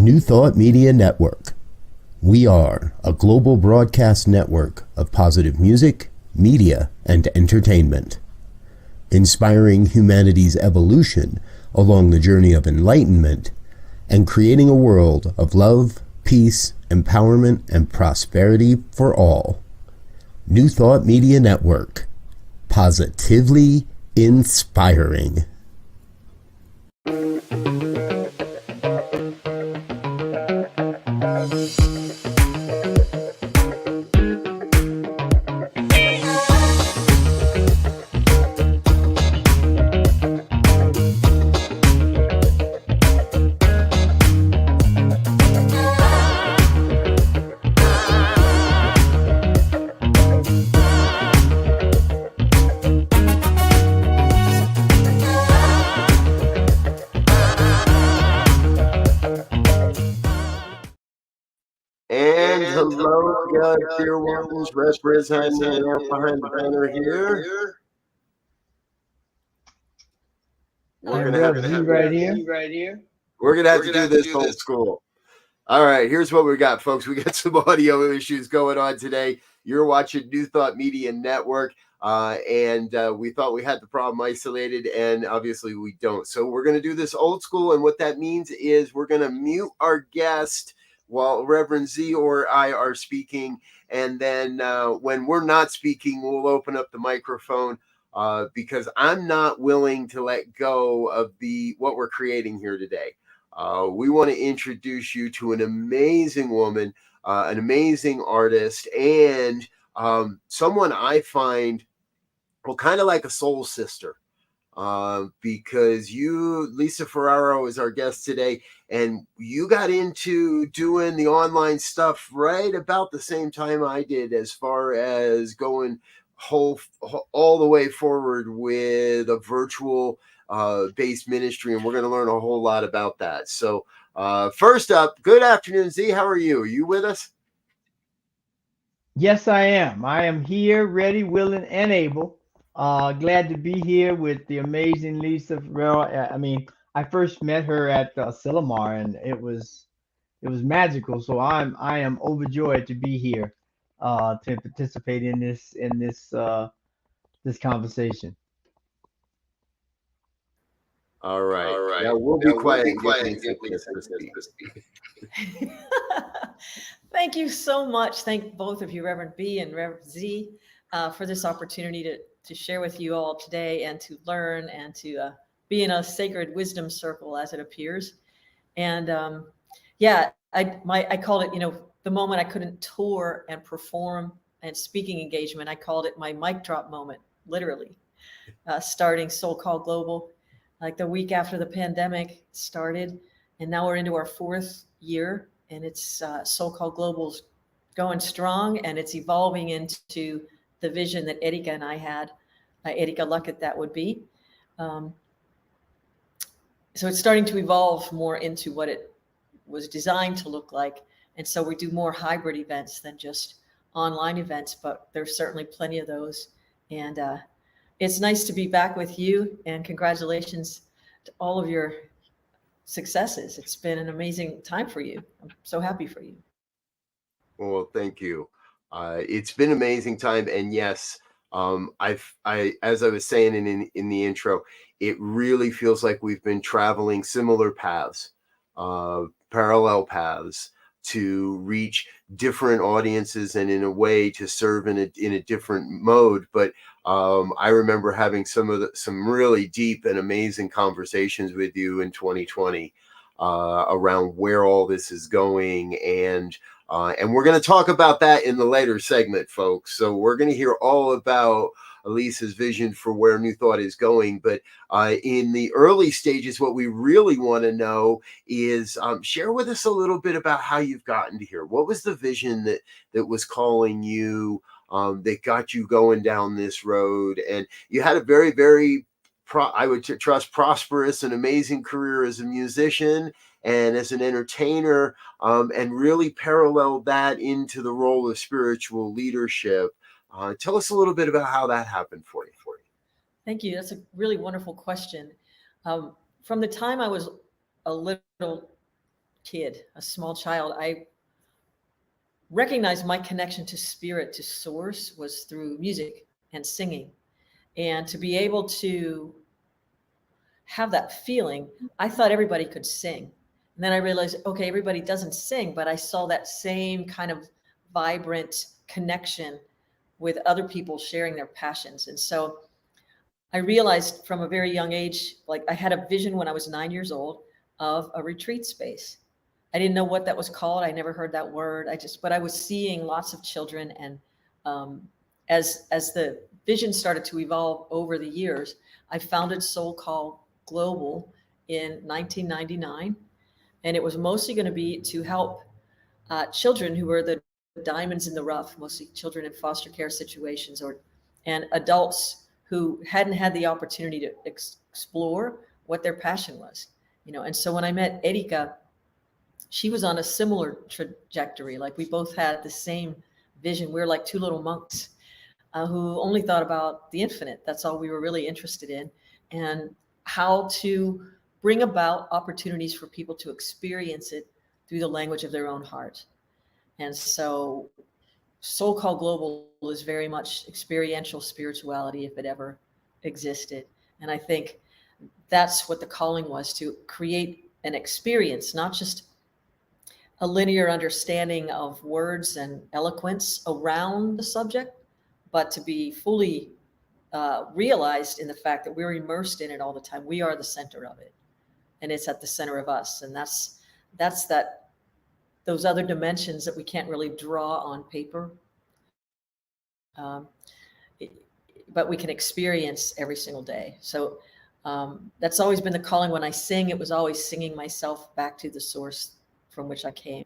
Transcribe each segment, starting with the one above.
New Thought Media Network. We are a global broadcast network of positive music, media, and entertainment, inspiring humanity's evolution along the journey of enlightenment and creating a world of love, peace, empowerment, and prosperity for all. New Thought Media Network. Positively inspiring. Hello, dear ones, representing behind the banner here. We're gonna have to right here. We're gonna have to do this old school. All right, here's what we got, folks. We got some audio issues going on today. You're watching New Thought Media Network, and we thought we had the problem isolated, and obviously we don't. So we're gonna do this old school, and what that means is we're gonna mute our guest while Reverend Z or I are speaking. And then when we're not speaking, we'll open up the microphone because I'm not willing to let go of what we're creating here today. We want to introduce you to an amazing woman, an amazing artist, and someone I find, well, kind of like a soul sister. Because Lisa Ferraro is our guest today, and you got into doing the online stuff right about the same time I did, as far as going all the way forward with a virtual based ministry, and we're going to learn a whole lot about that. So first up, good afternoon, Z. How are you? Are you with us? Yes, I am. I am here, ready, willing, and able. Glad to be here with the amazing Lisa Ferraro. I mean, I first met her at Sillamar, and it was magical. So I am overjoyed to be here to participate in this conversation. All right. Now we'll be quiet and give Lisa to speak. Thank you so much. Thank both of you, Reverend B and Reverend Z, for this opportunity to share with you all today and to learn and to be in a sacred wisdom circle, as it appears. And I called it, the moment I couldn't tour and perform and speaking engagement, I called it my mic drop moment, literally, starting Soul Call Global, like the week after the pandemic started. And now we're into our 4th year, and it's Soul Call Global's going strong, and it's evolving into the vision that Erika and I had, Erika Luckett, that would be. So it's starting to evolve more into what it was designed to look like. And so we do more hybrid events than just online events, but there's certainly plenty of those. And it's nice to be back with you, and congratulations to all of your successes. It's been an amazing time for you. I'm so happy for you. Well, thank you. It's been an amazing time, and yes, as I was saying in the intro, it really feels like we've been traveling similar paths, parallel paths, to reach different audiences and in a way to serve in a different mode. But I remember having some really deep and amazing conversations with you in 2020 around where all this is going, and we're going to talk about that in the later segment, folks. So we're going to hear all about Lisa's vision for where New Thought is going. But in the early stages, what we really want to know is share with us a little bit about how you've gotten to here. What was the vision that was calling you, that got you going down this road? And you had a very, very, I would trust, prosperous and amazing career as a musician and as an entertainer, and really paralleled that into the role of spiritual leadership. Tell us a little bit about how that happened for you. Thank you. That's a really wonderful question. From the time I was a little kid, a small child, I recognized my connection to spirit, to source, was through music and singing. And to be able to have that feeling, I thought everybody could sing. And then I realized, okay, everybody doesn't sing, but I saw that same kind of vibrant connection with other people sharing their passions. And so I realized from a very young age, like I had a vision when I was 9 years old of a retreat space. I didn't know what that was called. I never heard that word. But I was seeing lots of children. And as the vision started to evolve over the years, I founded Soul Call Global in 1999. And it was mostly going to be to help children who were the diamonds in the rough, mostly children in foster care situations, and adults who hadn't had the opportunity to explore what their passion was. And so when I met Erika, she was on a similar trajectory. Like we both had the same vision. We were like two little monks who only thought about the infinite. That's all we were really interested in, and how to bring about opportunities for people to experience it through the language of their own heart. And so Soul Call Global is very much experiential spirituality, if it ever existed. And I think that's what the calling was, to create an experience, not just a linear understanding of words and eloquence around the subject, but to be fully realized in the fact that we're immersed in it all the time. We are the center of it, and it's at the center of us. And that's those other dimensions that we can't really draw on paper, but we can experience every single day. So that's always been the calling. When I sing, it was always singing myself back to the source from which I came.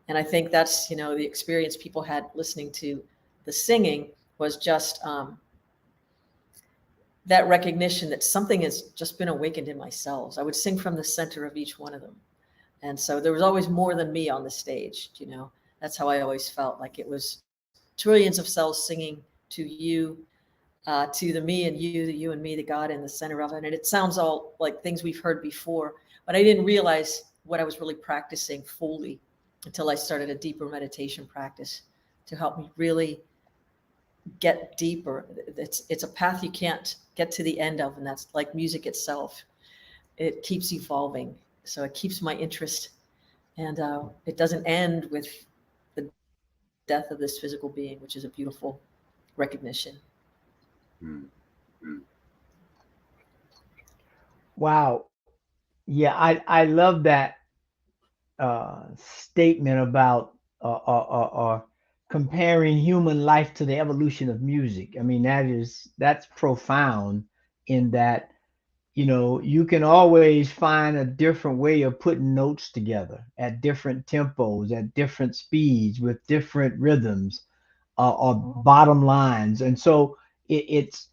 And I think that's, the experience people had listening to the singing was just that recognition that something has just been awakened in my cells. I would sing from the center of each one of them. And so there was always more than me on the stage, That's how I always felt, like it was trillions of cells singing to you, to the me and you, the you and me, the God in the center of it. And it sounds all like things we've heard before, but I didn't realize what I was really practicing fully until I started a deeper meditation practice to help me really get deeper. It's a path you can't get to the end of, and that's like music itself. It keeps evolving, so it keeps my interest, and it doesn't end with the death of this physical being, which is a beautiful recognition. Wow. Yeah, I love that statement about comparing human life to the evolution of music. I mean, that's profound, in that you can always find a different way of putting notes together at different tempos, at different speeds, with different rhythms, or bottom lines. And so it's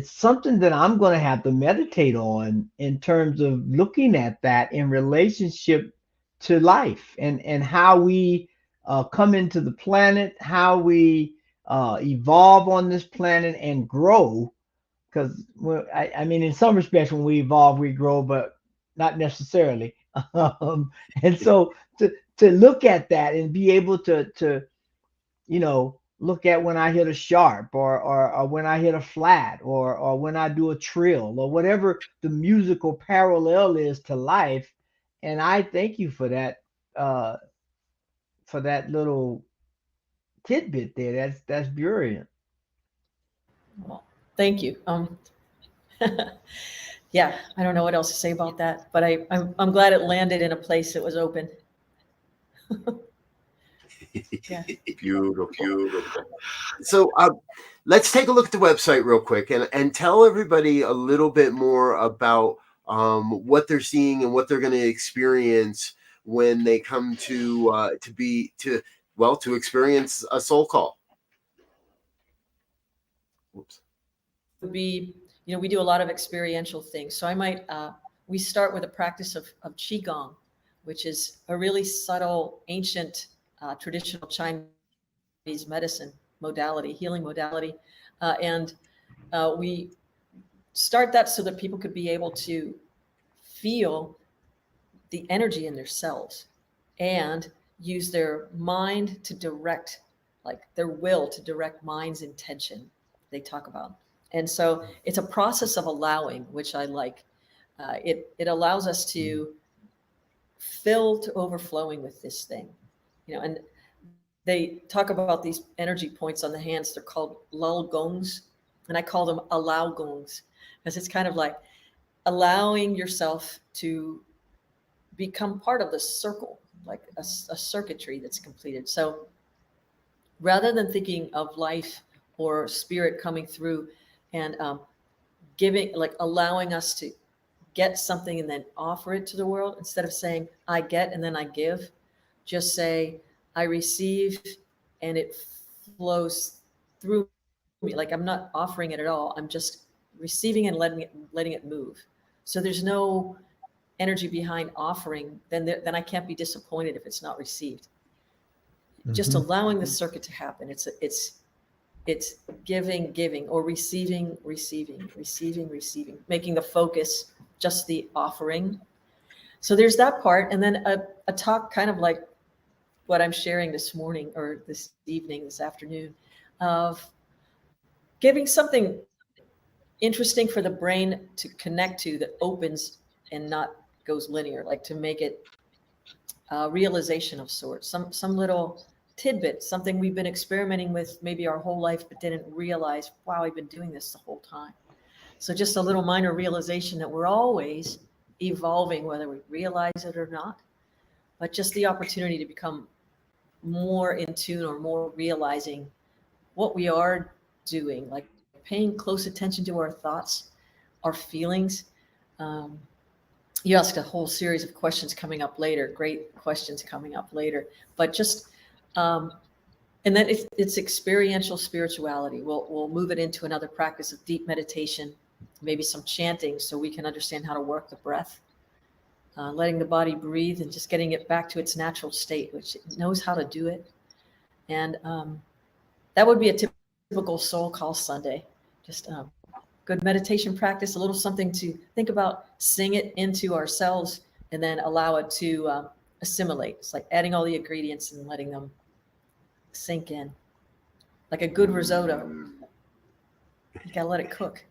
something that I'm going to have to meditate on, in terms of looking at that in relationship to life, and how we come into the planet, how we evolve on this planet and grow. Because I mean, in some respects, when we evolve, we grow, but not necessarily. And so to look at that and be able to look at when I hit a sharp, or when I hit a flat, or when I do a trill, or whatever the musical parallel is to life. And I thank you for that little tidbit there. That's brilliant. Well, thank you. Yeah, I don't know what else to say about that, but I'm glad it landed in a place that was open. Yeah. Beautiful. So let's take a look at the website real quick, and tell everybody a little bit more about what they're seeing and what they're going to experience when they come to experience a soul call. Whoops. Would be, we do a lot of experiential things. So we start with a practice of Qigong, which is a really subtle, ancient, traditional Chinese medicine modality, healing modality. And we start that so that people could be able to feel the energy in their cells and use their mind to direct, like their will to direct mind's intention, they talk about. And so it's a process of allowing, which I like. It allows us to fill to overflowing with this thing, and they talk about these energy points on the hands. They're called lul gongs, and I call them allow gongs, because it's kind of like allowing yourself to become part of the circle, like a circuitry that's completed. So rather than thinking of life or spirit coming through and giving, like allowing us to get something and then offer it to the world, instead of saying I get and then I give, just say I receive and it flows through me. Like I'm not offering it at all. I'm just receiving and letting it move. So there's no energy behind offering. Then I can't be disappointed if it's not received. Just allowing the circuit to happen. It's giving, or receiving, making the focus just the offering. So there's that part. And then a talk kind of like what I'm sharing this morning or this evening, this afternoon, of giving something interesting for the brain to connect to that opens and not goes linear, like to make it a realization of sorts, some little tidbit, something we've been experimenting with maybe our whole life, but didn't realize, wow, I've been doing this the whole time. So just a little minor realization that we're always evolving, whether we realize it or not, but just the opportunity to become more in tune or more realizing what we are doing, like paying close attention to our thoughts, our feelings. You asked a whole series of questions coming up later, great questions coming up later, but just, and then it's experiential spirituality. We'll move it into another practice of deep meditation, maybe some chanting, so we can understand how to work the breath, letting the body breathe and just getting it back to its natural state, which it knows how to do it. And that would be a typical Soul Call Sunday. Just good meditation practice, a little something to think about, sing it into ourselves, and then allow it to assimilate. It's like adding all the ingredients and letting them sink in. Like a good risotto, you gotta let it cook.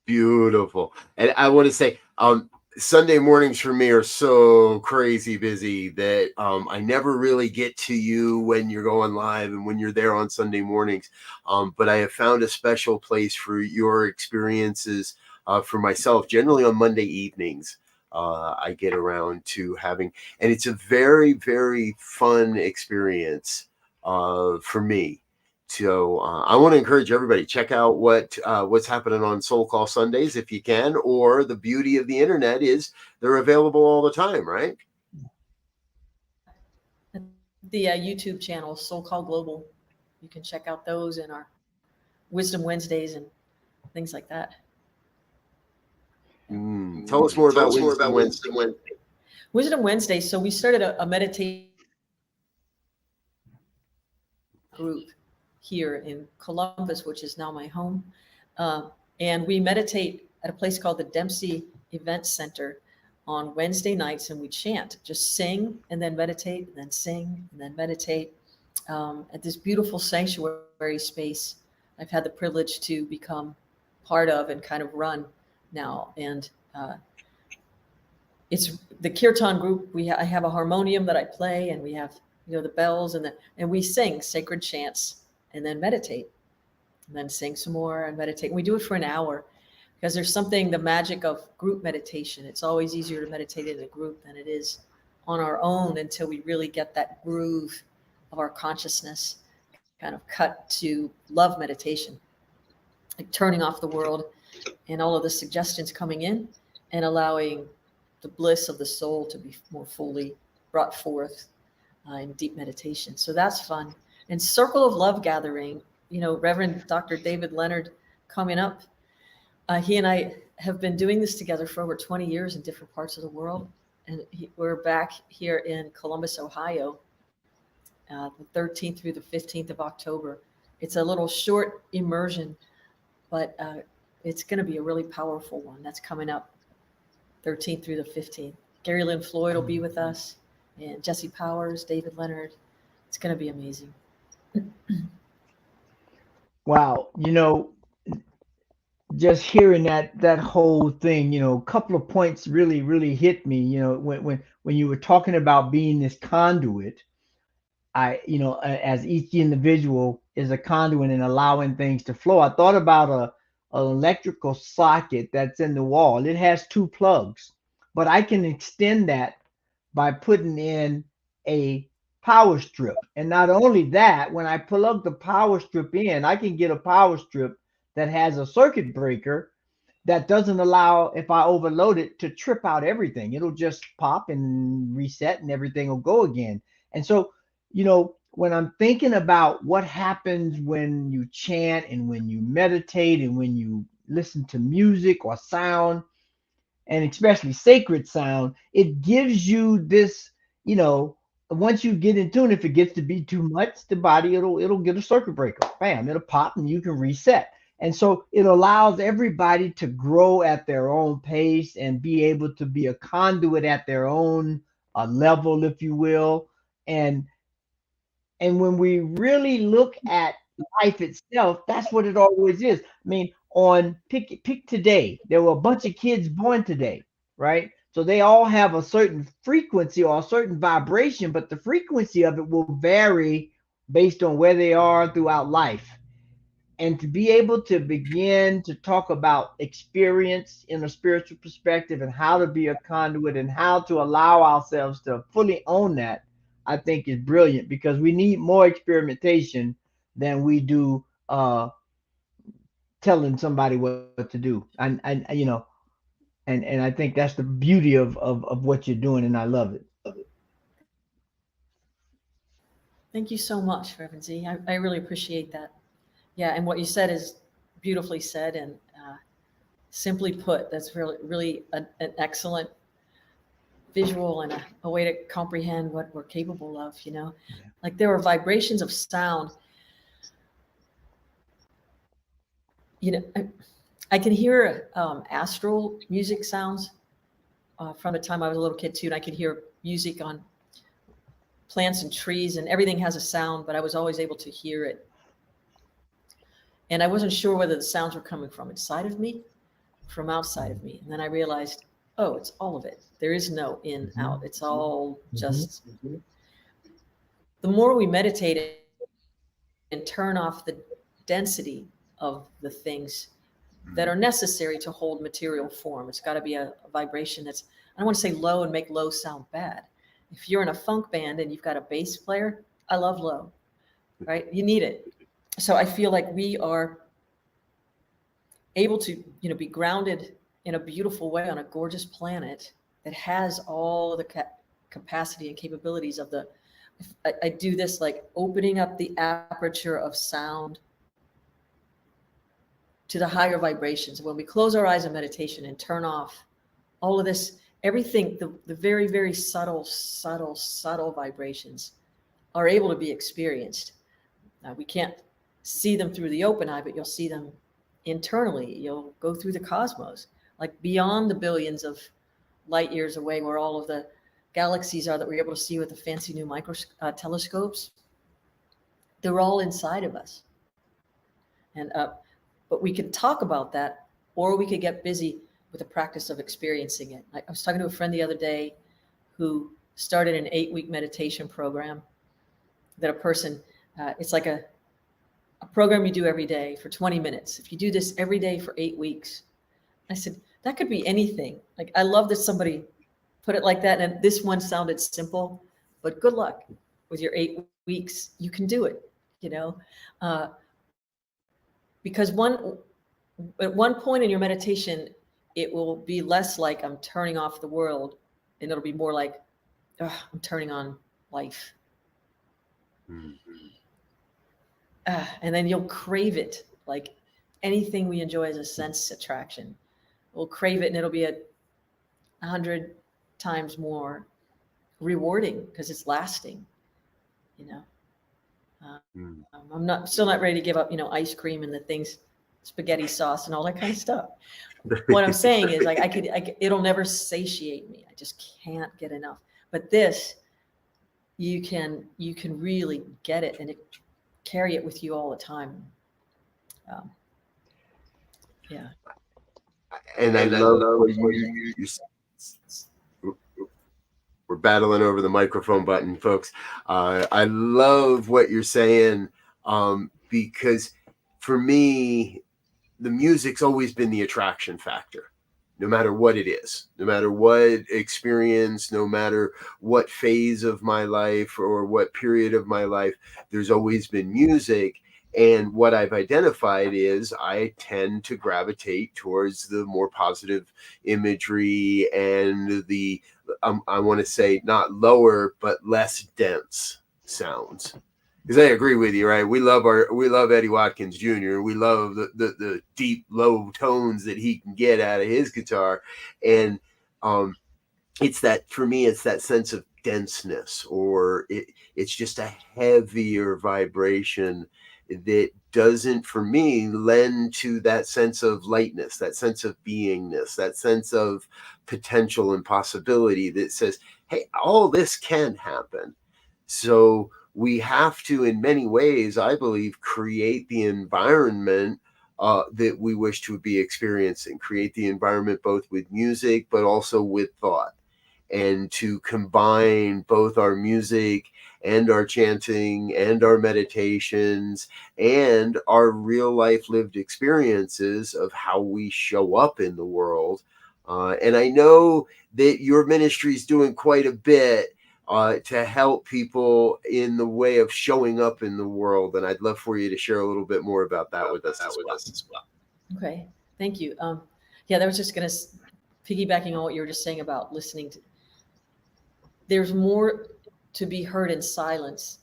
Beautiful. And I want to say, Sunday mornings for me are so crazy busy that I never really get to you when you're going live and when you're there on Sunday mornings. But I have found a special place for your experiences for myself, generally on Monday evenings. I get around to having, and it's a very, very fun experience for me. So I want to encourage everybody, check out what's happening on Soul Call Sundays if you can, or the beauty of the internet is they're available all the time, right? The YouTube channel, Soul Call Global, you can check out those and our Wisdom Wednesdays and things like that. Tell us more about Wisdom Wednesday. Wisdom Wednesday. So we started a meditation group here in Columbus, which is now my home. And we meditate at a place called the Dempsey Event Center on Wednesday nights, and we chant, just sing and then meditate, and then sing and then meditate at this beautiful sanctuary space I've had the privilege to become part of and kind of run now. And it's the Kirtan group. I have a harmonium that I play, and we have the bells, and we sing sacred chants and then meditate, and then sing some more and meditate. And we do it for an hour because there's something, the magic of group meditation. It's always easier to meditate in a group than it is on our own until we really get that groove of our consciousness kind of cut to love meditation, like turning off the world and all of the suggestions coming in and allowing the bliss of the soul to be more fully brought forth in deep meditation. So that's fun. And Circle of Love Gathering, Reverend Dr. David Leonard coming up. He and I have been doing this together for over 20 years in different parts of the world. And we're back here in Columbus, Ohio, the 13th through the 15th of October. It's a little short immersion, but it's going to be a really powerful one that's coming up. 13th through the 15th. Gary Lynn Floyd will be with us, and Jesse Powers, David Leonard. It's going to be amazing. Wow, just hearing that whole thing, a couple of points really hit me. When you were talking about being this conduit, as each individual is a conduit and allowing things to flow. I thought about an electrical socket that's in the wall. It has two plugs, but I can extend that by putting in a power strip. And not only that, when I plug the power strip in, I can get a power strip that has a circuit breaker that doesn't allow, if I overload it, to trip out everything. It'll just pop and reset and everything will go again. And so, when I'm thinking about what happens when you chant and when you meditate and when you listen to music or sound, and especially sacred sound, it gives you this, once you get in tune, if it gets to be too much, the body, it'll get a circuit breaker. Bam, it'll pop and you can reset. And so it allows everybody to grow at their own pace and be able to be a conduit at their own level, if you will. And when we really look at life itself, that's what it always is. I mean, on pick today, there were a bunch of kids born today, right? So they all have a certain frequency or a certain vibration, but the frequency of it will vary based on where they are throughout life. And to be able to begin to talk about experience in a spiritual perspective and how to be a conduit and how to allow ourselves to fully own that, I think is brilliant, because we need more experimentation than we do telling somebody what to do. And I think that's the beauty of what you're doing, and I love it. Thank you so much, Reverend Z. I really appreciate that. Yeah, and what you said is beautifully said, and simply put, that's really an excellent visual and a way to comprehend what we're capable of. Like there are vibrations of sound. I can hear astral music sounds from the time I was a little kid too, and I could hear music on plants and trees, and everything has a sound, but I was always able to hear it. And I wasn't sure whether the sounds were coming from inside of me, from outside of me. And then I realized, oh, it's all of it. There is no in, out. It's all just, the more we meditate and turn off the density of the things that are necessary to hold material form. It's got to be a vibration that's, I don't want to say low and make low sound bad. If you're in a funk band and you've got a bass player, I love low, right? You need it. So I feel like we are able to, be grounded in a beautiful way on a gorgeous planet that has all the capacity and capabilities of the, I do this like opening up the aperture of sound to the higher vibrations. When we close our eyes in meditation and turn off all of this, everything, the very, very subtle vibrations are able to be experienced. Now, we can't see them through the open eye, but you'll see them internally. You'll go through the cosmos, like beyond the billions of light years away, where all of the galaxies are that we're able to see with the fancy new telescopes. They're all inside of us. And but we could talk about that, or we could get busy with the practice of experiencing it. I was talking to a friend the other day who started an 8-week meditation program that a person, it's like a program you do every day for 20 minutes. If you do this every day for 8 weeks, I said, that could be anything. Like, I love that somebody put it like that. And this one sounded simple, but good luck with your 8 weeks. You can do it, because at one point in your meditation, it will be less like I'm turning off the world, and it'll be more like, I'm turning on life. And then you'll crave it, like anything we enjoy as a sense attraction. We'll crave it, and it'll be 100 times more rewarding because it's lasting. I'm still not ready to give up, ice cream and the things, spaghetti sauce and all that kind of stuff. what I'm saying is like, it'll never satiate me. I just can't get enough. But this, you can really get it and carry it with you all the time. Yeah. And I love what you we're battling over the microphone button, folks. I love what you're saying, because for me, the music's always been the attraction factor, no matter what it is, no matter what experience, no matter what phase of my life or what period of my life, there's always been music. And what I've identified is I tend to gravitate towards the more positive imagery and the, I want to say not lower, but less dense sounds. Because I agree with you, right? We love Eddie Watkins Jr. We love the deep, low tones that he can get out of his guitar. And it's that, for me, it's that sense of denseness, or it's just a heavier vibration that doesn't, for me, lend to that sense of lightness, that sense of beingness, that sense of potential and possibility that says, hey, all this can happen. So we have to, in many ways, I believe, create the environment that we wish to be experiencing, create the environment both with music, but also with thought. And to combine both our music and our chanting and our meditations and our real life lived experiences of how we show up in the world. And I know that your ministry is doing quite a bit to help people in the way of showing up in the world. And I'd love for you to share a little bit more about that with us as well. Okay, thank you. Yeah, that was just going to piggybacking on what you were just saying about listening to. There's more to be heard in silence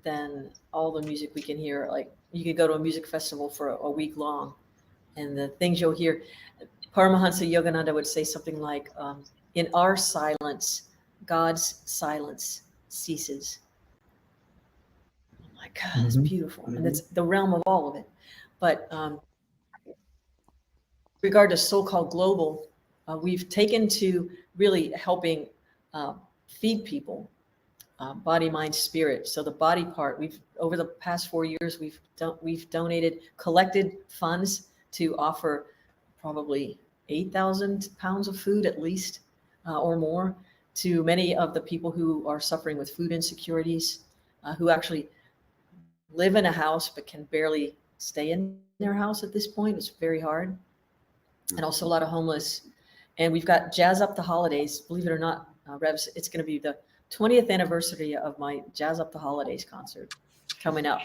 than all the music we can hear. Like, you could go to a music festival for a week long, and the things you'll hear. Paramahansa Yogananda would say something like, in our silence, God's silence ceases. Oh my God, it's beautiful. And it's the realm of all of it. But regard to so-called global, we've taken to really helping feed people, body, mind, spirit. So the body part, we've, over the past 4 years, we've collected funds to offer probably 8,000 pounds of food at least, or more, to many of the people who are suffering with food insecurities, who actually live in a house but can barely stay in their house at this point. It's very hard. And also a lot of homeless. And we've got Jazz Up the Holidays. Believe it or not, Revs, it's going to be the 20th anniversary of my Jazz Up the Holidays concert coming up.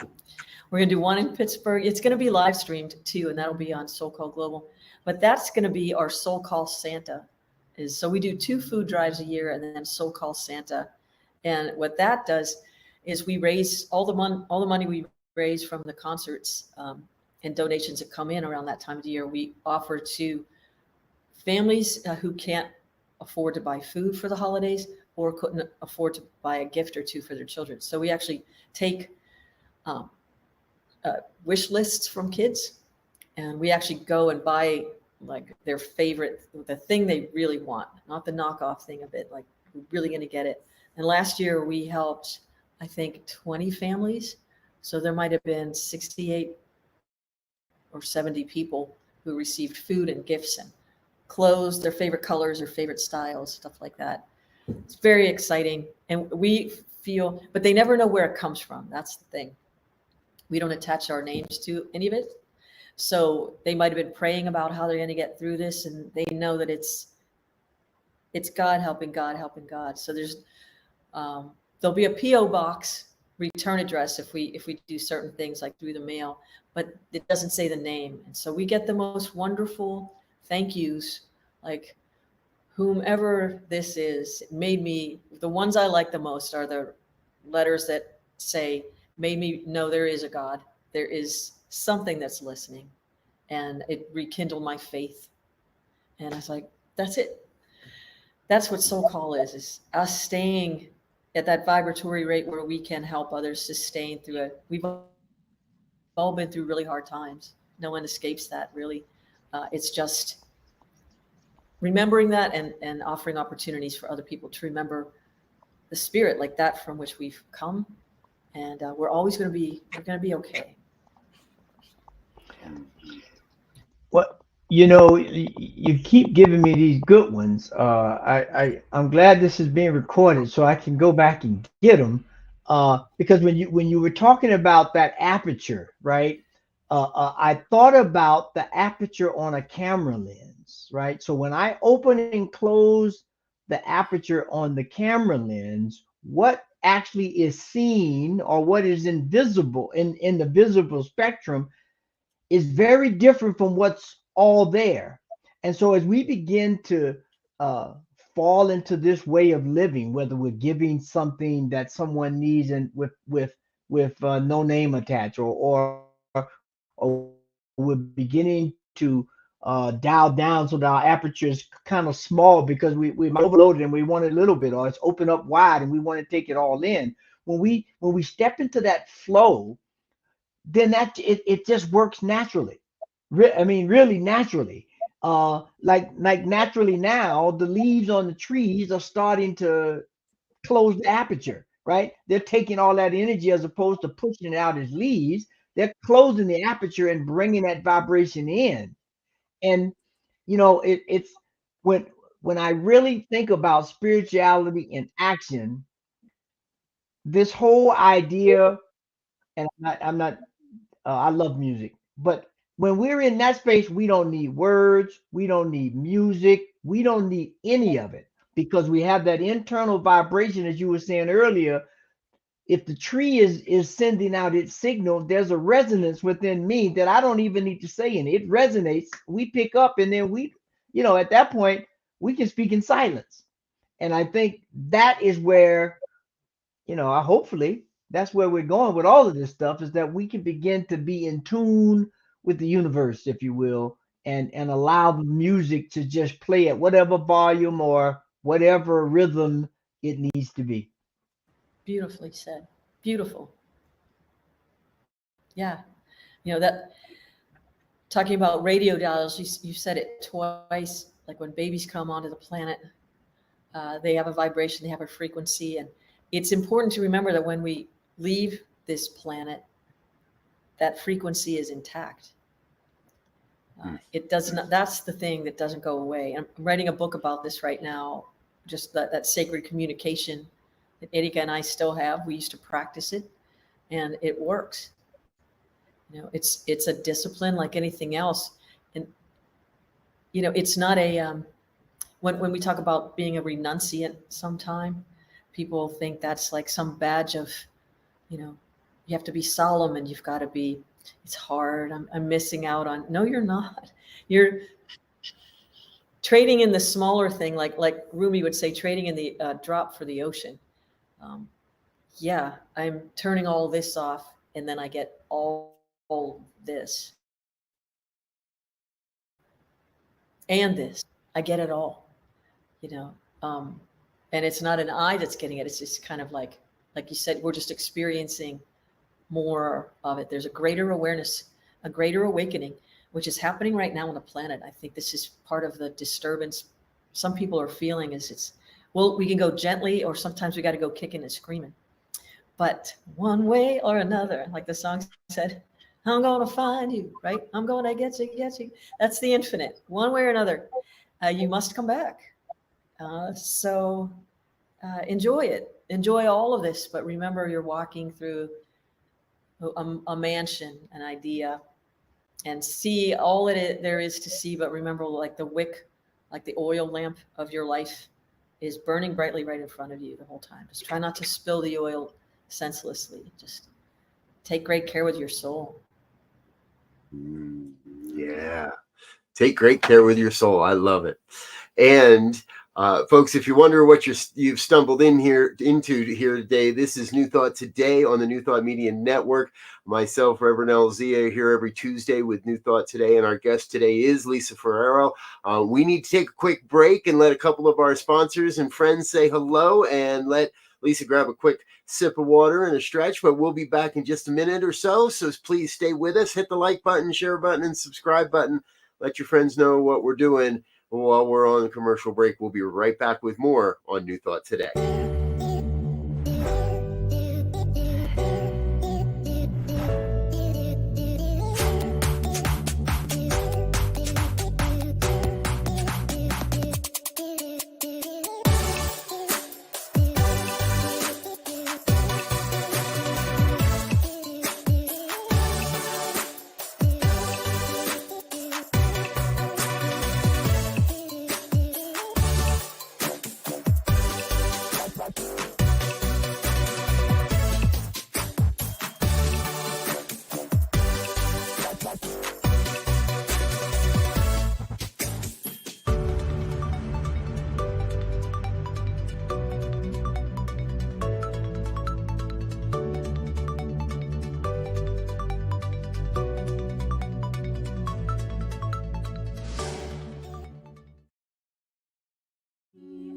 We're going to do one in Pittsburgh. It's going to be live streamed too, and that'll be on Soul Call Global. But that's going to be our Soul Call Santa. So we do 2 food drives a year, and then Soul Call Santa. And what that does is we raise all the money we raise from the concerts and donations that come in around that time of the year. We offer to families who can't afford to buy food for the holidays or couldn't afford to buy a gift or 2 for their children. So we actually take wish lists from kids, and we actually go and buy like their favorite, the thing they really want, not the knockoff thing of it, like we're really going to get it. And last year we helped, I think, 20 families. So there might have been 68 or 70 people who received food and gifts and clothes, their favorite colors or favorite styles, stuff like that. It's very exciting. And we feel, but they never know where it comes from. That's the thing. We don't attach our names to any of it. So they might have been praying about how they're going to get through this, and they know that it's God helping God helping God. So there's there'll be a PO box return address if we do certain things like through the mail, but it doesn't say the name. And so we get the most wonderful thank yous, like whomever this is. It made me, the ones I like the most are the letters that say, made me know there is a God, there is something that's listening, and it rekindled my faith. And I was like, that's it. That's what Soul Call is us staying at that vibratory rate where we can help others sustain through it. We've all been through really hard times. No one escapes that, really. It's just remembering that and offering opportunities for other people to remember the spirit like that from which we've come. And we're going to be okay. Well, you keep giving me these good ones. I'm glad this is being recorded so I can go back and get them. Because when you were talking about that aperture, right? I thought about the aperture on a camera lens, right? So when I open and close the aperture on the camera lens, what actually is seen or what is invisible in the visible spectrum is very different from what's all there. And so as we begin to uh, fall into this way of living, whether we're giving something that someone needs and with no name attached, or we're beginning to dial down so that our aperture is kind of small because we might overload it and we want it a little bit, or it's open up wide and we want to take it all in. When we step into that flow, then it just works naturally. I mean, really naturally. Like naturally now, the leaves on the trees are starting to close the aperture, right? They're taking all that energy as opposed to pushing it out as leaves. They're closing the aperture and bringing that vibration in. And it's when when I really think about spirituality in action, this whole idea, and I'm not I love music, but when we're in that space, we don't need words, we don't need music, we don't need any of it because we have that internal vibration, as you were saying earlier. If the tree is sending out its signal, there's a resonance within me that I don't even need to say anything. It resonates. We pick up, and then at that point, we can speak in silence. And I think that is where hopefully that's where we're going with all of this stuff, is that we can begin to be in tune with the universe, if you will, and allow the music to just play at whatever volume or whatever rhythm it needs to be. Beautifully said. Beautiful. Yeah. That talking about radio dials, you said it twice, like when babies come onto the planet, they have a vibration, they have a frequency. And it's important to remember that when we leave this planet, that frequency is intact. It does not, that's the thing that doesn't go away. I'm writing a book about this right now, just that sacred communication that Erika and I still have. We used to practice it and it works. It's a discipline like anything else. And, it's not when we talk about being a renunciant sometime, people think that's like some badge of, you have to be solemn and you've got to be, it's hard. I'm missing out on. No, you're not. You're trading in the smaller thing, like Rumi would say, trading in the drop for the ocean. Yeah, I'm turning all this off, and then I get all this and this. I get it all. And it's not an I that's getting it. It's just kind of like you said, we're just experiencing more of it. There's a greater awareness, a greater awakening, which is happening right now on the planet. I think this is part of the disturbance some people are feeling we can go gently, or sometimes we got to go kicking and screaming. But one way or another, like the song said, I'm going to find you, right? I'm going to get you. That's the infinite. One way or another, you must come back. So enjoy it. Enjoy all of this. But remember, you're walking through a mansion, an idea, and see all there is to see. But remember, like the wick, like the oil lamp of your life is burning brightly right in front of you the whole time. Just try not to spill the oil senselessly. Just take great care with your soul. Yeah. Take great care with your soul. I love it. And folks, if you wonder what you've stumbled into here today, this is New Thought Today on the New Thought Media Network. Myself, Reverend Elzia, here every Tuesday with New Thought Today, and our guest today is Lisa Ferraro. We need to take a quick break and let a couple of our sponsors and friends say hello, and let Lisa grab a quick sip of water and a stretch, but we'll be back in just a minute or so. So please stay with us. Hit the like button, share button, and subscribe button. Let your friends know what we're doing while we're on the commercial break. We'll be right back with more on New Thought Today.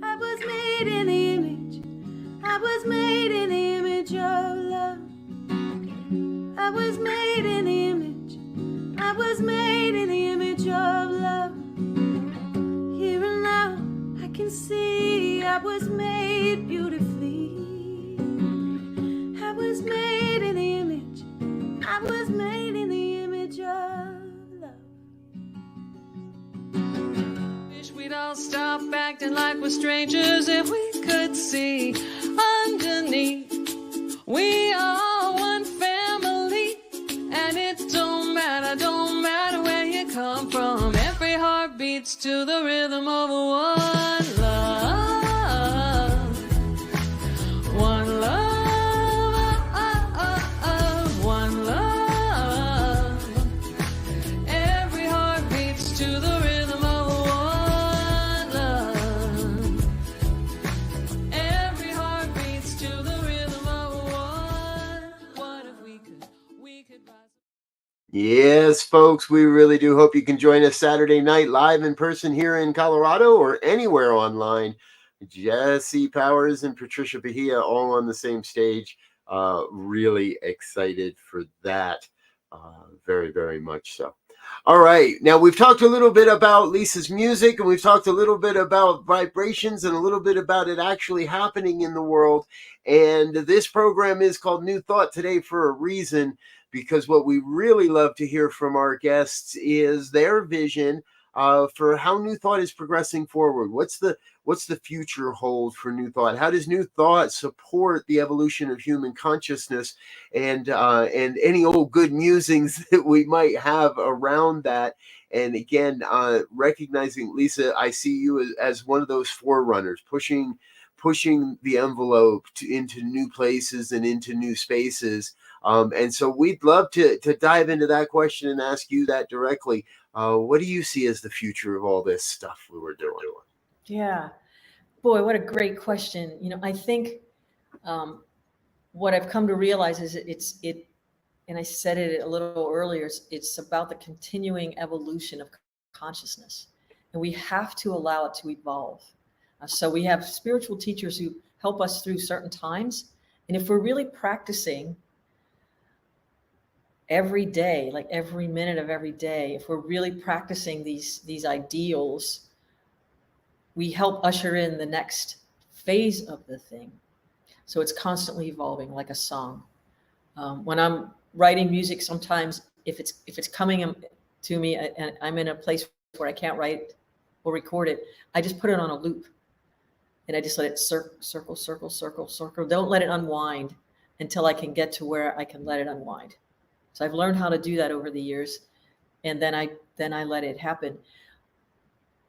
I was made in the image. I was made in the image of love. I was made in the image. I was made in the image of love. Here and now I can see I was made beautifully. I was made in the image. I was made in the image of love. Wish we'd all stop acting like we're strangers if we could see underneath. We are one family, and it don't matter where you come from. Every heart beats to the rhythm of one love, one love, one love. Every heart beats to the rhythm of one love. Every heart beats to the rhythm of one. What if we could rise? Yes, folks, we really do hope you can join us Saturday night live in person here in Colorado or anywhere online. Jesse Powers and Patricia Bahia all on the same stage. Really excited for that. Very, very much so. All right. Now, we've talked a little bit about Lisa's music, and we've talked a little bit about vibrations and a little bit about it actually happening in the world. And this program is called New Thought Today for a reason, because what we really love to hear from our guests is their vision for how New Thought is progressing forward. What's the future hold for New Thought? How does New Thought support the evolution of human consciousness and any old good musings that we might have around that? And again, recognizing, Lisa, I see you as one of those forerunners, pushing the envelope into new places and into new spaces. And so we'd love to dive into that question and ask you that directly. What do you see as the future of all this stuff we were doing? Yeah. Boy, what a great question. I think what I've come to realize is it, and I said it a little earlier, it's about the continuing evolution of consciousness. And we have to allow it to evolve. So we have spiritual teachers who help us through certain times. And if we're really practicing every day, like every minute of every day, if we're really practicing these ideals, we help usher in the next phase of the thing. So it's constantly evolving, like a song. When I'm writing music, sometimes if it's coming to me and I'm in a place where I can't write or record it, I just put it on a loop, and I just let it circle, circle, circle, circle. Don't let it unwind until I can get to where I can let it unwind. So I've learned how to do that over the years, and then I let it happen.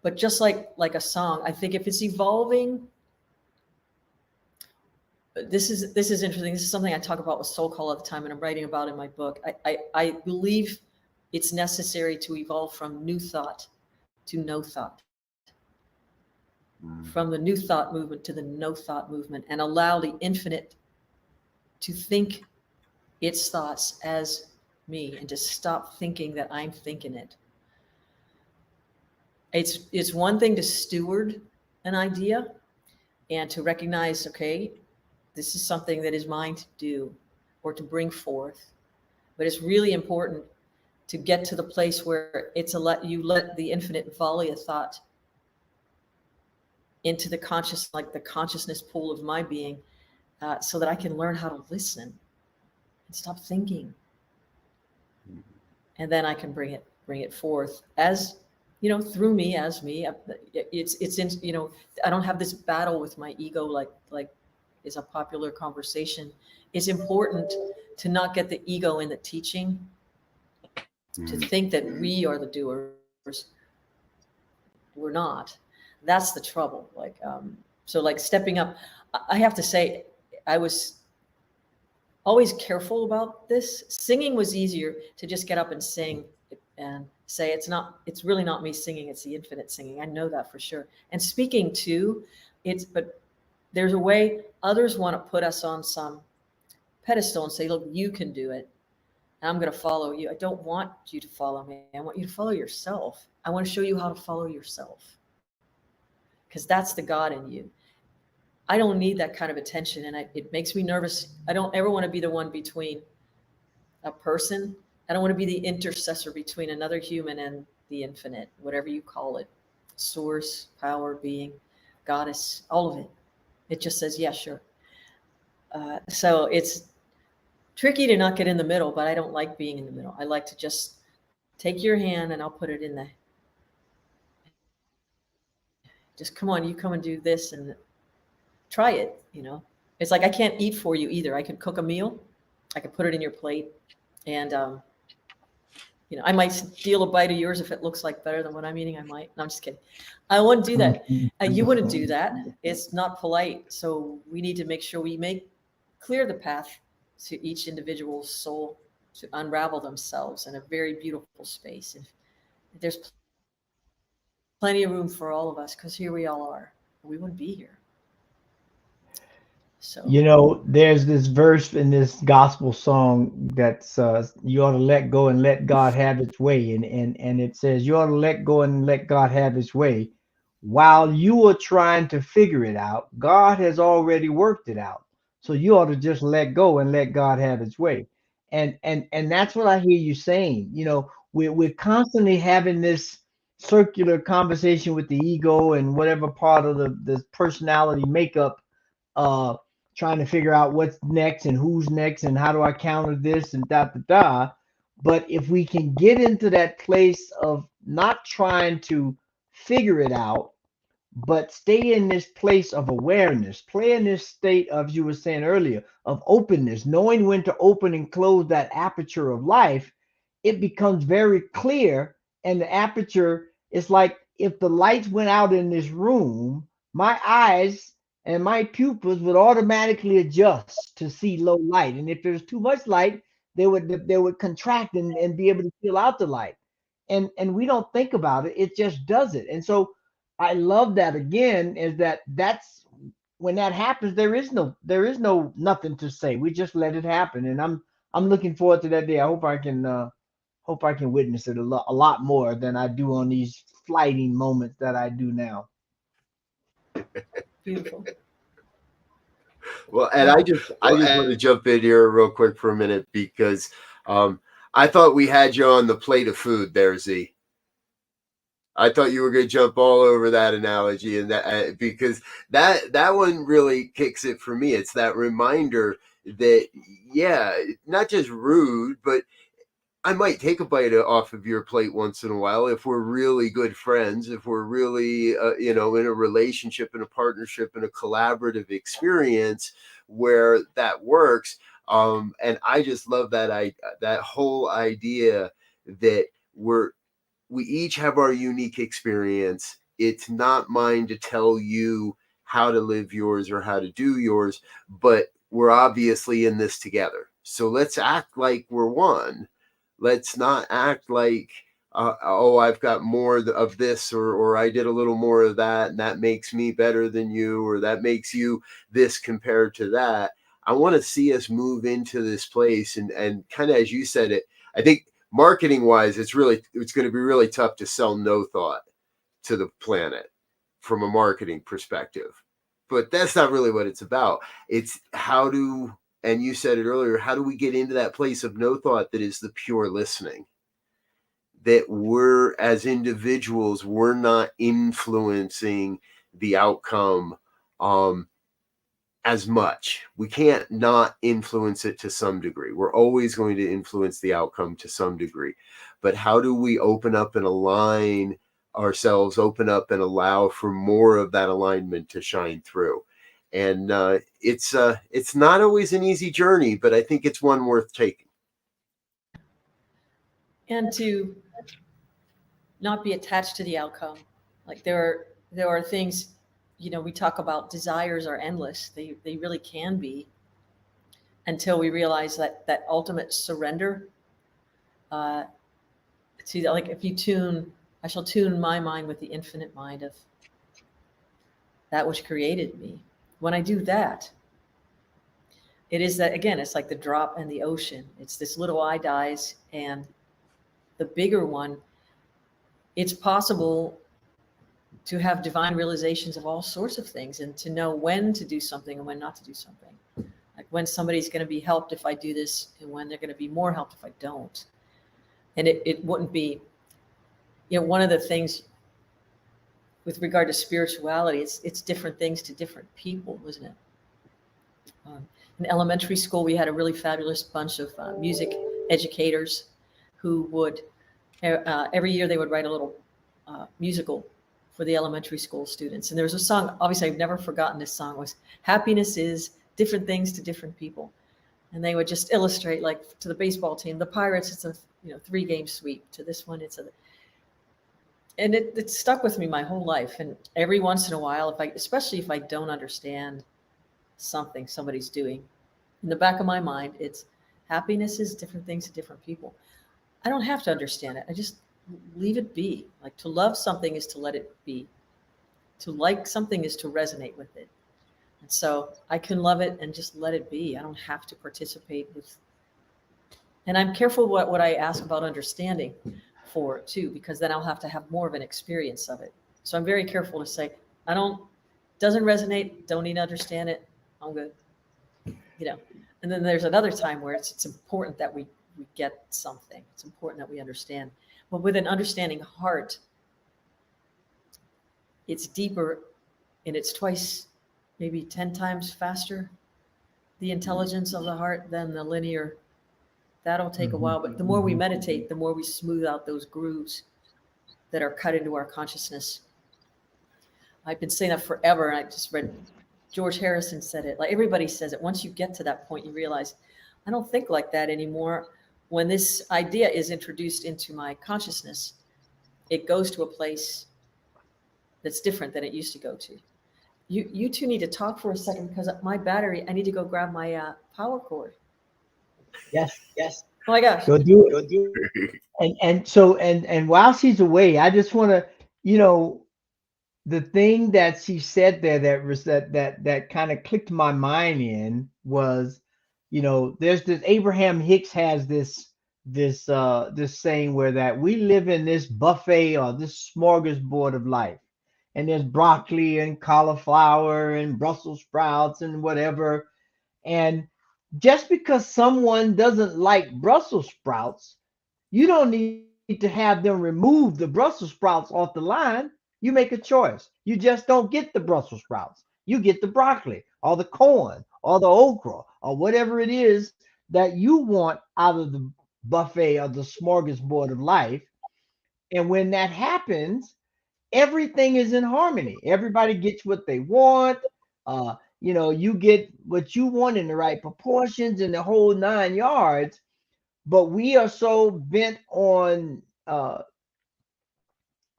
But just like a song, I think if it's evolving, this is interesting. This is something I talk about with Soul Call all the time, and I'm writing about in my book. I believe it's necessary to evolve from new thought to no thought, from the new thought movement to the no thought movement, and allow the infinite to think its thoughts as me, and to stop thinking that I'm thinking it. It's one thing to steward an idea and to recognize, okay, this is something that is mine to do or to bring forth. But it's really important to get to the place where you let the infinite volley of thought into the consciousness pool of my being, so that I can learn how to listen and stop thinking. And then I can bring it forth as, through me, as me. It's in, I don't have this battle with my ego like is a popular conversation. It's important to not get the ego in the teaching, to think that we are the doers. We're not. That's the trouble. So like stepping up, I have to say, I was always careful about this. Singing was easier to just get up and sing and say, it's really not me singing, it's the infinite singing. I know that for sure. And speaking too, but there's a way others want to put us on some pedestal and say, look, you can do it. And I'm going to follow you. I don't want you to follow me. I want you to follow yourself. I want to show you how to follow yourself, because that's the God in you. I don't need that kind of attention, and it makes me nervous. I don't ever want to be the one between a person. I don't want to be the intercessor between another human and the infinite, whatever you call it, source, power, being, goddess, all of it. It just says, yeah, sure. So it's tricky to not get in the middle, but I don't like being in the middle. I like to just take your hand and I'll put it in just come on, you come and do this and try it. It's like, I can't eat for you either. I can cook a meal. I can put it in your plate, and I might steal a bite of yours if it looks like better than what I'm eating. I might. No, I'm just kidding. I wouldn't do that. You wouldn't do that. It's not polite. So we need to make sure we clear the path to each individual's soul to unravel themselves in a very beautiful space. And there's plenty of room for all of us, because here we all are. We wouldn't be here. So, there's this verse in this gospel song that's you ought to let go and let God have its way. And it says, you ought to let go and let God have his way. While you are trying to figure it out, God has already worked it out. So you ought to just let go and let God have his way. And that's what I hear you saying. We're constantly having this circular conversation with the ego and whatever part of the personality makeup, trying to figure out what's next and who's next and how do I counter this and da. But if we can get into that place of not trying to figure it out, but stay in this place of awareness, play in this state of, you were saying earlier, of openness, knowing when to open and close that aperture of life, it becomes very clear. And the aperture is like, if the lights went out in this room, my eyes and my pupils would automatically adjust to see low light. And if there's too much light, they would contract and be able to feel out the light. And we don't think about it. It just does it. And so I love that, again, is that's when that happens, there is no nothing to say. We just let it happen. And I'm looking forward to that day. I hope I can witness it a lot more than I do on these flighting moments that I do now. beautiful. Well, and I just want to jump in here real quick for a minute, because I thought we had you on the plate of food there, Z. I thought you were going to jump all over that analogy, and that because that one really kicks it for me. It's that reminder that, yeah, not just rude, but I might take a bite off of your plate once in a while if we're really good friends, if we're really, in a relationship, in a partnership, in a collaborative experience where that works. And I just love that whole idea that we each have our unique experience. It's not mine to tell you how to live yours or how to do yours, but we're obviously in this together. So let's act like we're one. Let's not act like, I've got more of this, or I did a little more of that, and that makes me better than you, or that makes you this compared to that. I want to see us move into this place, and kind of, as you said it, I think marketing wise, it's going to be really tough to sell no thought to the planet from a marketing perspective. But that's not really what it's about. It's and you said it earlier, how do we get into that place of no thought that is the pure listening? That we're, as individuals, we're not influencing the outcome as much. We can't not influence it to some degree. We're always going to influence the outcome to some degree. But how do we open up and align ourselves, open up and allow for more of that alignment to shine through? And it's not always an easy journey, but I think it's one worth taking. And to not be attached to the outcome. Like there are things, we talk about desires are endless. They really can be, until we realize that ultimate surrender. To like, I shall tune my mind with the infinite mind of that which created me. When I do that, it is that, again, it's like the drop in the ocean. It's this little eye dies, and the bigger one. It's possible to have divine realizations of all sorts of things, and to know when to do something and when not to do something. Like when somebody's going to be helped if I do this, and when they're going to be more helped if I don't. And it wouldn't be, one of the things with regard to spirituality, it's different things to different people, isn't it? In elementary school, we had a really fabulous bunch of music educators who would, every year they would write a little musical for the elementary school students. And there was a song, obviously I've never forgotten this song, was happiness is different things to different people. And they would just illustrate, like, to the baseball team, the Pirates, it's a 3-game sweep. To this one, and it stuck with me my whole life. And every once in a while, especially if I don't understand something somebody's doing, in the back of my mind, it's happiness is different things to different people. I don't have to understand it. I just leave it be. Like, to love something is to let it be. To like something is to resonate with it. And so I can love it and just let it be. I don't have to participate with. And I'm careful what I ask about understanding for it too, because then I'll have to have more of an experience of it. So I'm very careful to say, doesn't resonate, don't need to understand it, I'm good. And then there's another time where it's important that we get something. It's important that we understand. But with an understanding heart, it's deeper, and it's twice, maybe 10 times faster, the intelligence of the heart, than the linear. That'll take a while, but the more we meditate, the more we smooth out those grooves that are cut into our consciousness. I've been saying that forever, and I just read George Harrison said it. Like, everybody says it. Once you get to that point, you realize, I don't think like that anymore. When this idea is introduced into my consciousness, it goes to a place that's different than it used to go to. You two need to talk for a second, because my battery, I need to go grab my power cord. Yes. Oh my gosh. Go do it. And while she's away, I just want to, the thing that she said there that kind of clicked my mind in was, there's this, Abraham Hicks has this saying where that we live in this buffet, or this smorgasbord of life, and there's broccoli and cauliflower and Brussels sprouts and whatever. And just because someone doesn't like Brussels sprouts, you don't need to have them remove the Brussels sprouts off the line. You make a choice. You just don't get the Brussels sprouts. You get the broccoli or the corn or the okra or whatever it is that you want out of the buffet or the smorgasbord of life. And when that happens, everything is in harmony. Everybody gets what they want. You get what you want in the right proportions and the whole 9 yards. But we are so bent on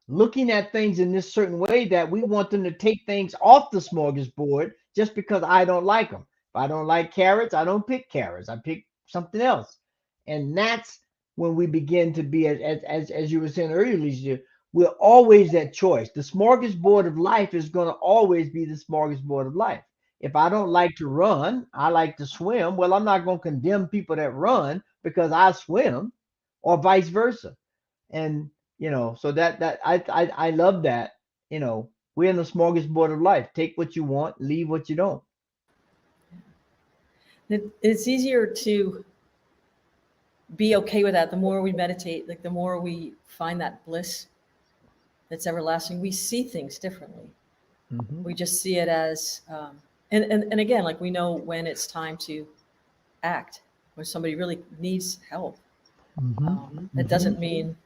looking at things in this certain way that we want them to take things off the smorgasbord just because I don't like them. If I don't like carrots, I don't pick carrots. I pick something else. And that's when we begin to be, as you were saying earlier, Lisa, we're always at choice. The smorgasbord of life is going to always be the smorgasbord of life. If I don't like to run, I like to swim. Well, I'm not going to condemn people that run because I swim, or vice versa. And so that I love that. We're in the smorgasbord of life. Take what you want, leave what you don't. It's easier to be okay with that the more we meditate. Like, the more we find that bliss that's everlasting, we see things differently. Mhm. We just see it as, and again, like we know when it's time to act, when somebody really needs help. Mhm. It doesn't mean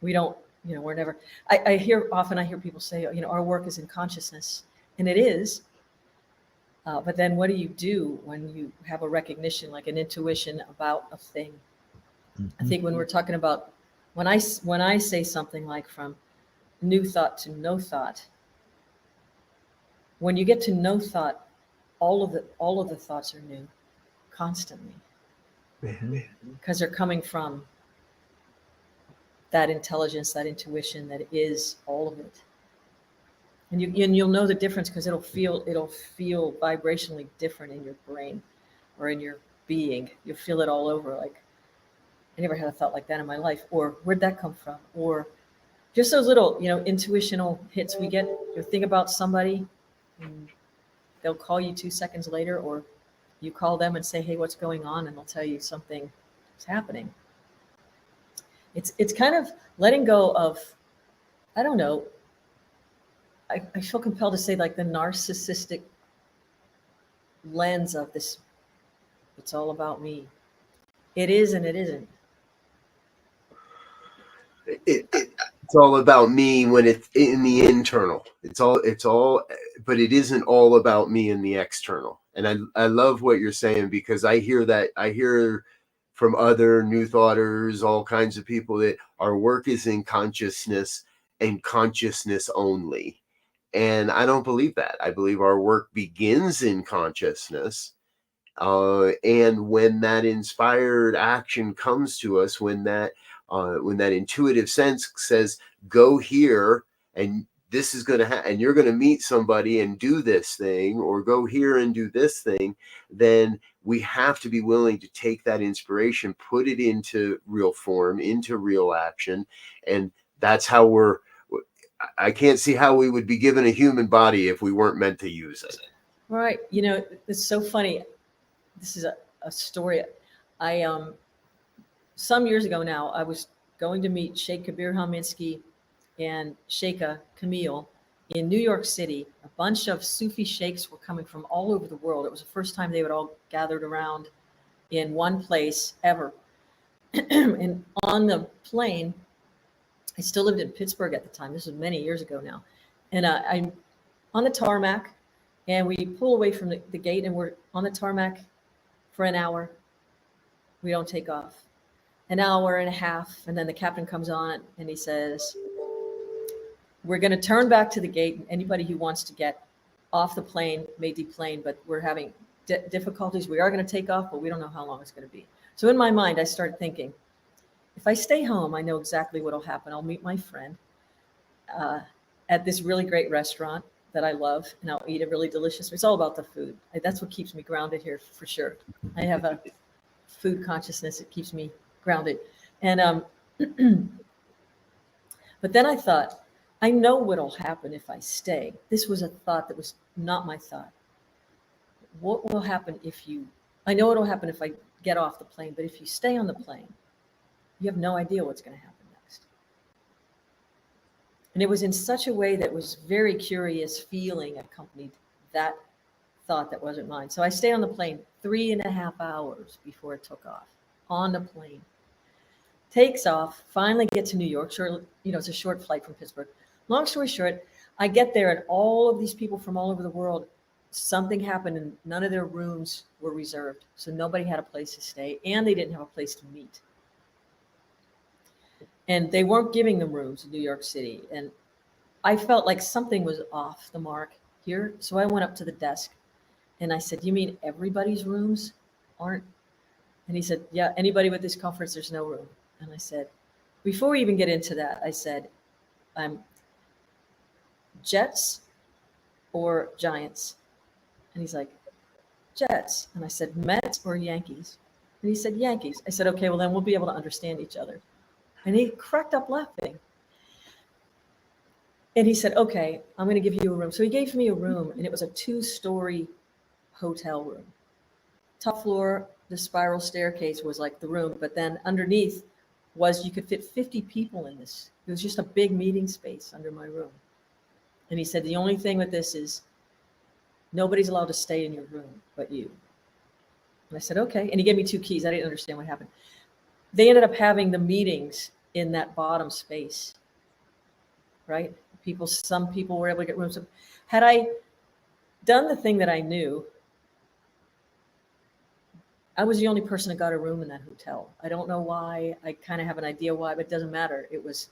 we don't, we're never, I hear people say, our work is in consciousness, and it is. But then what do you do when you have a recognition, like an intuition about a thing? I think when we're talking about, when I say something like from new thought to no thought, when you get to no thought, all of the thoughts are new constantly, because they're coming from that intelligence, that intuition that is all of it. And you'll know the difference because it'll feel vibrationally different in your brain or in your being. You'll feel it all over. Like, I never had a thought like that in my life, or where'd that come from? Or just those little, intuitional hits we get. You think about somebody, and they'll call you 2 seconds later, or you call them and say, "Hey, what's going on?" And they'll tell you something is happening. It's kind of letting go of, I don't know. I feel compelled to say, like, the narcissistic lens of this. It's all about me. It is and it isn't. It's all about me when it's in the internal. It's all, but it isn't all about me in the external. And I love what you're saying, because I hear from other new thoughters, all kinds of people, that our work is in consciousness and consciousness only. And I don't believe that. I believe our work begins in consciousness. And when that inspired action comes to us, when that intuitive sense says, go here, and this is going to happen, and you're going to meet somebody and do this thing, or go here and do this thing, then we have to be willing to take that inspiration, put it into real form, into real action. And that's how I can't see how we would be given a human body if we weren't meant to use it. Right. It's so funny. This is a story. I some years ago now, I was going to meet Sheikh Kabir Haminsky and Sheikha Camille in New York City. A bunch of Sufi sheikhs were coming from all over the world. It was the first time they would all gathered around in one place ever. And on the plane, I still lived in Pittsburgh at the time. This was many years ago now. And I'm on the tarmac, and we pull away from the gate, and we're on the tarmac for an hour. We don't take off. An hour and a half, and then the captain comes on and he says, "We're going to turn back to the gate, and anybody who wants to get off the plane may deplane, but we're having difficulties. We are going to take off, but we don't know how long it's going to be." So in my mind, I started thinking, if I stay home, I know exactly what will happen. I'll meet my friend at this really great restaurant that I love, and I'll eat a really delicious. It's all about the food. That's what keeps me grounded here, for sure. I have a food consciousness. It keeps me grounded. And but then I thought, I know what'll happen if I stay. This was a thought that was not my thought. What will happen I know what'll happen if I get off the plane, but if you stay on the plane, you have no idea what's going to happen next. And it was in such a way that was very curious feeling accompanied that thought that wasn't mine. So I stayed on the plane 3.5 hours before it took off. On the plane. Takes off, finally get to New York. Sure, it's a short flight from Pittsburgh. Long story short, I get there, and all of these people from all over the world, something happened and none of their rooms were reserved. So nobody had a place to stay, and they didn't have a place to meet. And they weren't giving them rooms in New York City. And I felt like something was off the mark here. So I went up to the desk and I said, "You mean everybody's rooms aren't?" And he said, "Yeah, anybody with this conference, there's no room." And I said, before we even get into that, I said, Jets or Giants? And he's like, Jets. And I said, Mets or Yankees? And he said, Yankees. I said, okay, well, then we'll be able to understand each other. And he cracked up laughing. And he said, okay, I'm going to give you a room. So he gave me a room, and it was a 2-story hotel room. Top floor, the spiral staircase was like the room, but then underneath you could fit 50 people in this. It was just a big meeting space under my room. And he said, the only thing with this is nobody's allowed to stay in your room but you. And I said, okay. And he gave me 2 keys. I didn't understand what happened. They ended up having the meetings in that bottom space, right? Some people were able to get rooms. Had I done the thing that I knew, I was the only person that got a room in that hotel. I don't know why. I kind of have an idea why, but it doesn't matter. It was,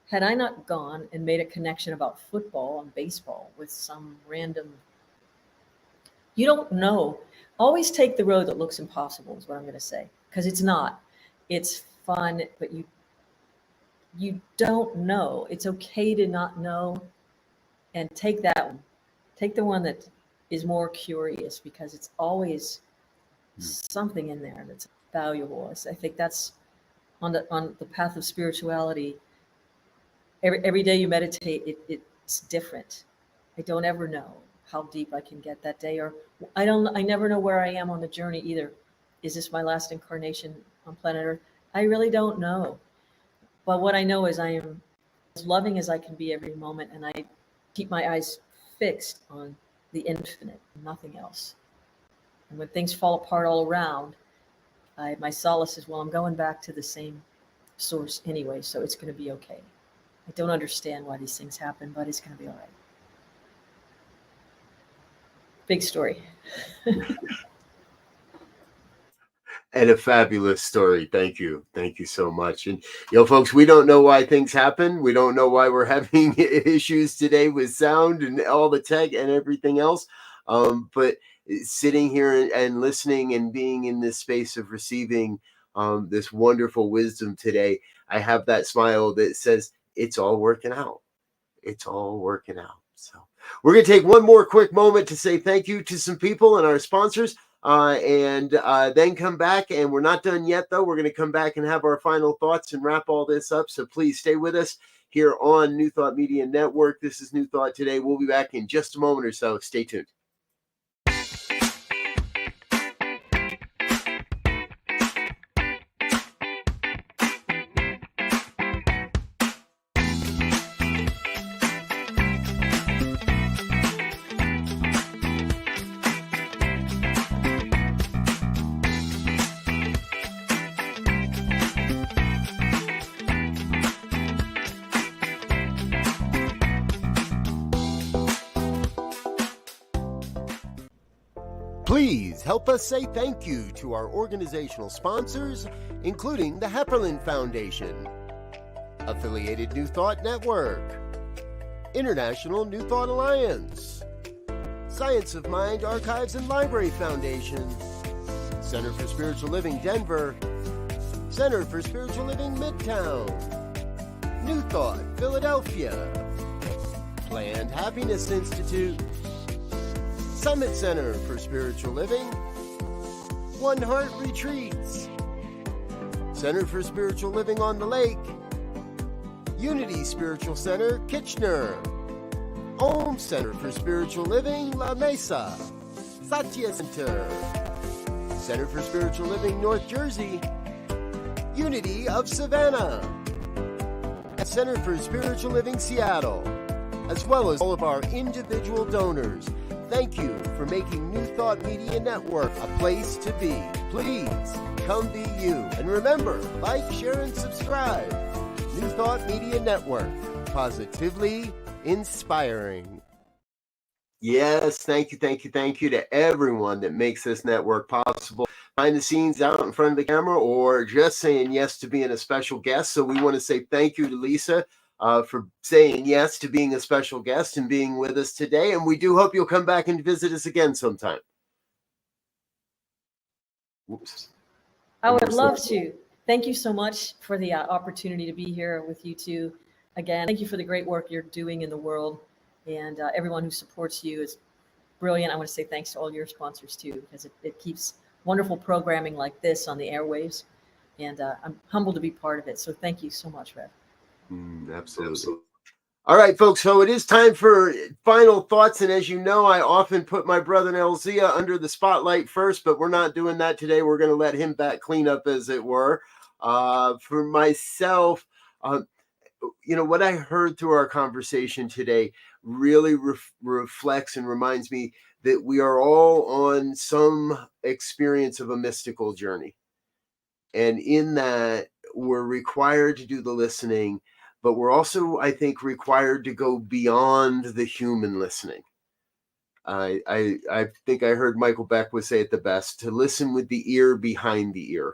had I not gone and made a connection about football and baseball with some random, you don't know. Always take the road that looks impossible is what I'm going to say, because it's not. It's fun, but you don't know. It's okay to not know, and take that one. Take the one that is more curious, because it's always something in there that's valuable. I think that's on the path of spirituality. Every day you meditate, it's different. I don't ever know how deep I can get that day, or I never know where I am on the journey either. Is this my last incarnation on planet Earth? I really don't know. But what I know is I am as loving as I can be every moment, and I keep my eyes fixed on the infinite, nothing else. And when things fall apart all around, my solace is, well, I'm going back to the same source anyway, so it's going to be okay. I don't understand why these things happen, but it's going to be all right. Big story. And a fabulous story. Thank you. Thank you so much. And, folks, we don't know why things happen. We don't know why we're having issues today with sound and all the tech and everything else. But sitting here and listening and being in this space of receiving this wonderful wisdom today, I have that smile that says, it's all working out. It's all working out. So we're going to take one more quick moment to say thank you to some people and our sponsors. And then come back, and we're not done yet, though. We're going to come back and have our final thoughts and wrap all this up. So please stay with us here on New Thought Media Network. This is New Thought Today. We'll be back in just a moment or so. Stay tuned. Please help us say thank you to our organizational sponsors, including the Hepperlin Foundation, Affiliated New Thought Network, International New Thought Alliance, Science of Mind Archives and Library Foundation, Center for Spiritual Living Denver, Center for Spiritual Living Midtown, New Thought Philadelphia, Planned Happiness Institute, Summit Center for Spiritual Living, One Heart Retreats, Center for Spiritual Living on the Lake, Unity Spiritual Center, Kitchener, Om Center for Spiritual Living, La Mesa, Satya Center, Center for Spiritual Living, North Jersey, Unity of Savannah, Center for Spiritual Living, Seattle, as well as all of our individual donors. Thank you for making New Thought Media Network a place to be. Please come be you. And remember, like, share, and subscribe. New Thought Media Network, positively inspiring. Yes, thank you to everyone that makes this network possible. Behind the scenes, out in front of the camera, or just saying yes to being a special guest. So we want to say thank you to Lisa for saying yes to being a special guest and being with us today. And we do hope you'll come back and visit us again sometime. Whoops. I would love to. Thank you so much for the opportunity to be here with you two. Again, thank you for the great work you're doing in the world, and everyone who supports you is brilliant. I want to say thanks to all your sponsors too, because it keeps wonderful programming like this on the airwaves, and I'm humbled to be part of it. So thank you so much, Rev. Absolutely. All right, folks. So it is time for final thoughts. And as you know, I often put my brother Elzia under the spotlight first, but we're not doing that today. We're going to let him back clean up, as it were. For myself, what I heard through our conversation today really reflects and reminds me that we are all on some experience of a mystical journey. And in that, we're required to do the listening, but we're also, I think, required to go beyond the human listening. I think I heard Michael Beck would say it the best, to listen with the ear behind the ear,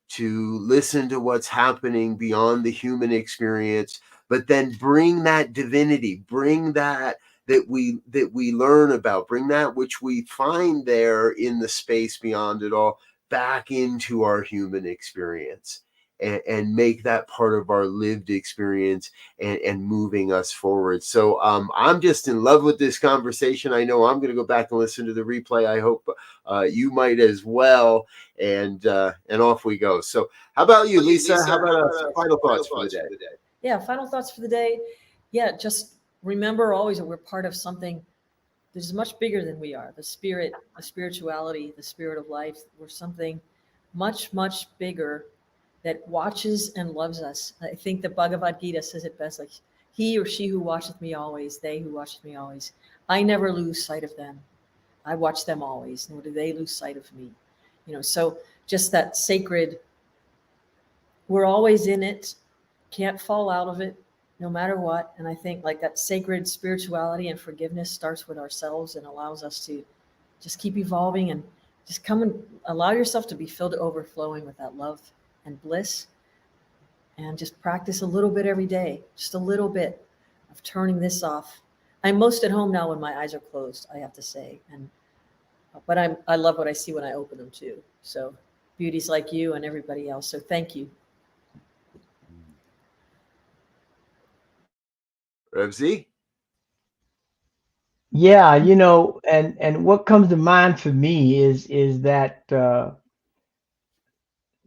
to listen to what's happening beyond the human experience, but then bring that divinity, bring that we learn about, bring that which we find there in the space beyond it all back into our human experience, and make that part of our lived experience, and moving us forward. So I'm just in love with this conversation. I know I'm going to go back and listen to the replay. I hope you might as well. And off we go. So how about you, Lisa? How about final thoughts for the day? Yeah, final thoughts for the day. Yeah, just remember always that we're part of something that is much bigger than we are. The spirit, the spirituality, the spirit of life. We're something much, much bigger that watches and loves us. I think the Bhagavad Gita says it best, like, he or she who watcheth me always, they who watcheth me always. I never lose sight of them. I watch them always, nor do they lose sight of me. So just that sacred, we're always in it, can't fall out of it, no matter what. And I think like that sacred spirituality and forgiveness starts with ourselves and allows us to just keep evolving and just come and allow yourself to be filled to overflowing with that love and bliss, and just practice a little bit every day, just a little bit of turning this off. I'm most at home now when my eyes are closed, I have to say, but I love what I see when I open them too. So beauties like you and everybody else. So thank you. Rev Z? Yeah, and what comes to mind for me is that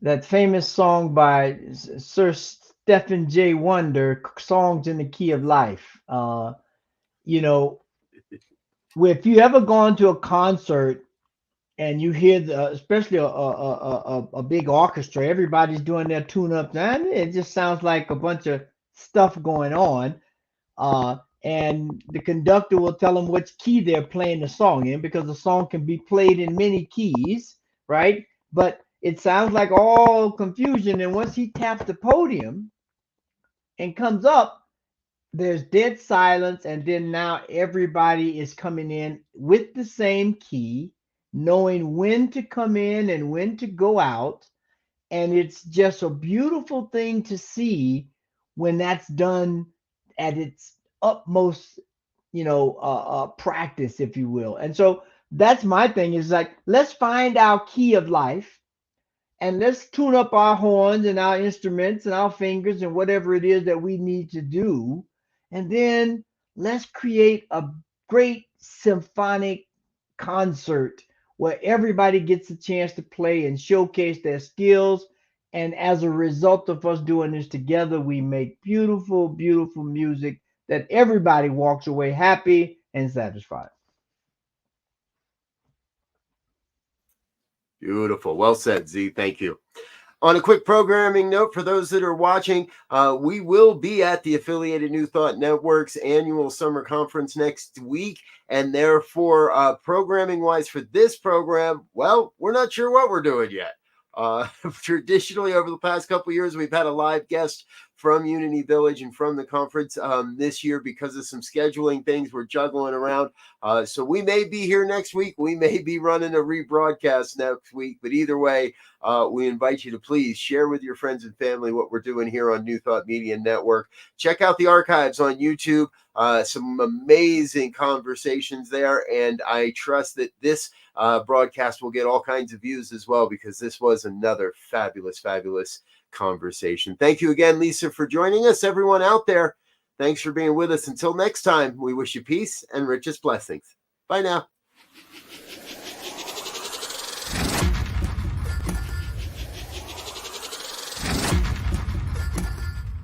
that famous song by Sir Stephen J. Wonder, Songs in the Key of Life. If you ever gone to a concert and you hear especially a big orchestra, everybody's doing their tune-up, and it just sounds like a bunch of stuff going on. And the conductor will tell them which key they're playing the song in, because the song can be played in many keys, right? But it sounds like all confusion. And once he taps the podium and comes up, there's dead silence. And then now everybody is coming in with the same key, knowing when to come in and when to go out. And it's just a beautiful thing to see when that's done at its utmost, practice, if you will. And so that's my thing, is like, let's find our key of life and let's tune up our horns and our instruments and our fingers and whatever it is that we need to do. And then let's create a great symphonic concert where everybody gets a chance to play and showcase their skills. And as a result of us doing this together, we make beautiful, beautiful music that everybody walks away happy and satisfied. Beautiful. Well said, Z. Thank you. On a quick programming note for those that are watching, we will be at the Affiliated New Thought Network's annual summer conference next week. And therefore, programming wise for this program, well, we're not sure what we're doing yet. Traditionally, over the past couple of years, we've had a live guest from Unity Village and from the conference. This year, because of some scheduling things, we're juggling around. So we may be here next week. We may be running a rebroadcast next week. But either way, we invite you to please share with your friends and family what we're doing here on New Thought Media Network. Check out the archives on YouTube. Some amazing conversations there. And I trust that this broadcast will get all kinds of views as well, because this was another fabulous, fabulous conversation. Thank you again, Lisa, for joining us. Everyone out there, thanks for being with us. Until next time, we wish you peace and richest blessings. Bye now.